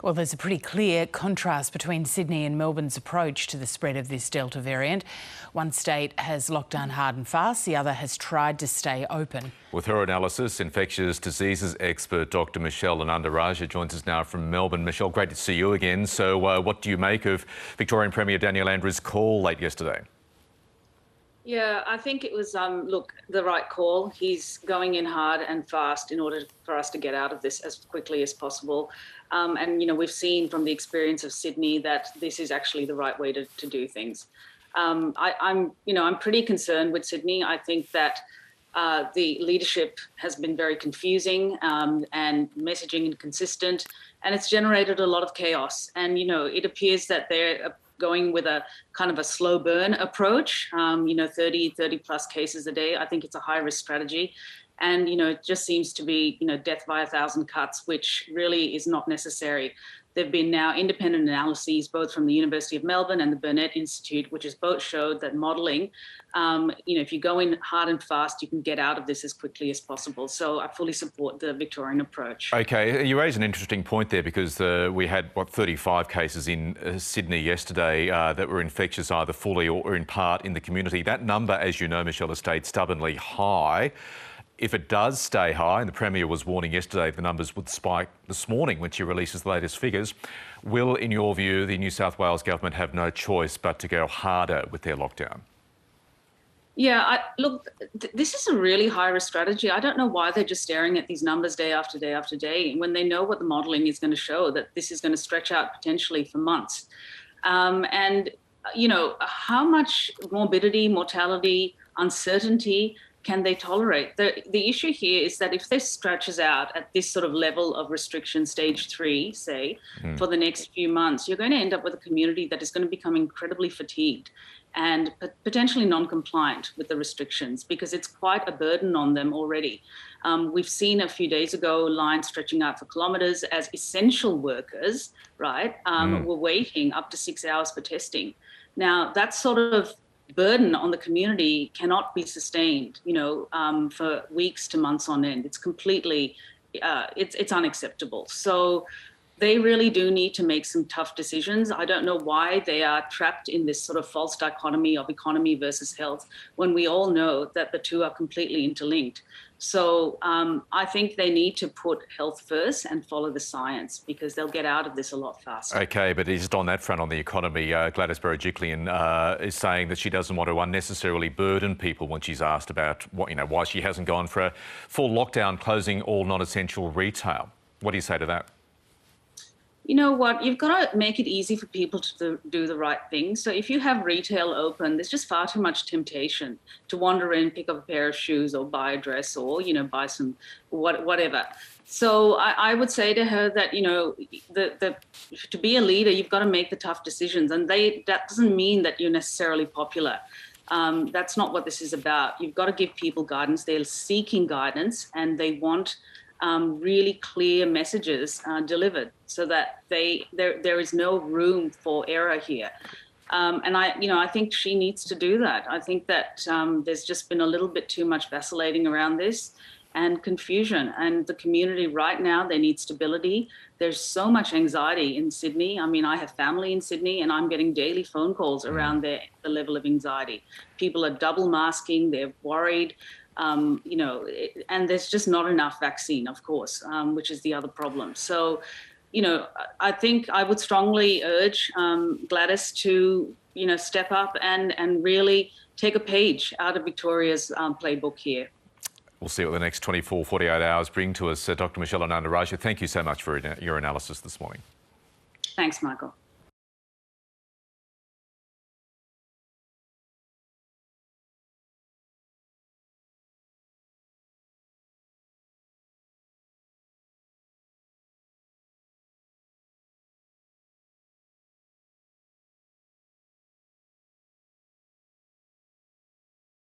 Well, there's a pretty clear contrast between Sydney and Melbourne's approach to the spread of this Delta variant. One state has locked down hard and fast, the other has tried to stay open. With her analysis, infectious diseases expert Dr. Michelle Ananda-Rajah joins us now from Melbourne. Michelle, great to see you again. So what do you make of Victorian Premier Daniel Andrews' call late yesterday? Yeah, I think it was, the right call. He's going in hard and fast in order for us to get out of this as quickly as possible. We've seen from the experience of Sydney that this is actually the right way to do things. I'm pretty concerned with Sydney. I think that the leadership has been very confusing and messaging inconsistent, and it's generated a lot of chaos. And, it appears that they're going with a kind of a slow burn approach, 30 plus cases a day. I think it's a high risk strategy. And, it just seems to be, death by 1,000 cuts, which really is not necessary. There've been now independent analyses, both from the University of Melbourne and the Burnett Institute, which has both showed that modelling, if you go in hard and fast, you can get out of this as quickly as possible. So I fully support the Victorian approach. OK, you raise an interesting point there because we had, 35 cases in Sydney yesterday that were infectious either fully or in part in the community. That number, as you know, Michelle, has stayed stubbornly high. If it does stay high, and the Premier was warning yesterday the numbers would spike this morning when she releases the latest figures, will, in your view, the New South Wales government have no choice but to go harder with their lockdown? Yeah, this is a really high-risk strategy. I don't know why they're just staring at these numbers day after day after day when they know what the modelling is going to show, that this is going to stretch out potentially for months. How much morbidity, mortality, uncertainty can they tolerate? The issue here is that if this stretches out at this sort of level of restriction, stage 3, say, for the next few months, you're going to end up with a community that is going to become incredibly fatigued and potentially non-compliant with the restrictions because it's quite a burden on them already. We've seen a few days ago lines stretching out for kilometres as essential workers, right, were waiting up to 6 hours for testing. Now, that sort of burden on the community cannot be sustained, for weeks to months on end. It's completely, it's unacceptable. So they really do need to make some tough decisions. I don't know why they are trapped in this sort of false dichotomy of economy versus health when we all know that the two are completely interlinked. So I think they need to put health first and follow the science because they'll get out of this a lot faster. OK, but just on that front, on the economy, Gladys Berejiklian is saying that she doesn't want to unnecessarily burden people when she's asked about why she hasn't gone for a full lockdown, closing all non-essential retail. What do you say to that? You know what? You've got to make it easy for people to do the right thing. So if you have retail open, there's just far too much temptation to wander in, pick up a pair of shoes or buy a dress or, buy some whatever. So I would say to her that, to be a leader, you've got to make the tough decisions. And that doesn't mean that you're necessarily popular. That's not what this is about. You've got to give people guidance. They're seeking guidance and they want really clear messages delivered so that there is no room for error here. I think she needs to do that. I think that there's just been a little bit too much vacillating around this and confusion. And the community right now, they need stability. There's so much anxiety in Sydney. I mean, I have family in Sydney and I'm getting daily phone calls around the level of anxiety. People are double masking, they're worried. And there's just not enough vaccine, of course, which is the other problem. So, I think I would strongly urge Gladys to, step up and really take a page out of Victoria's playbook here. We'll see what the next 24, 48 hours bring to us. Dr. Michelle Ananda-Rajah, thank you so much for your analysis this morning. Thanks, Michael.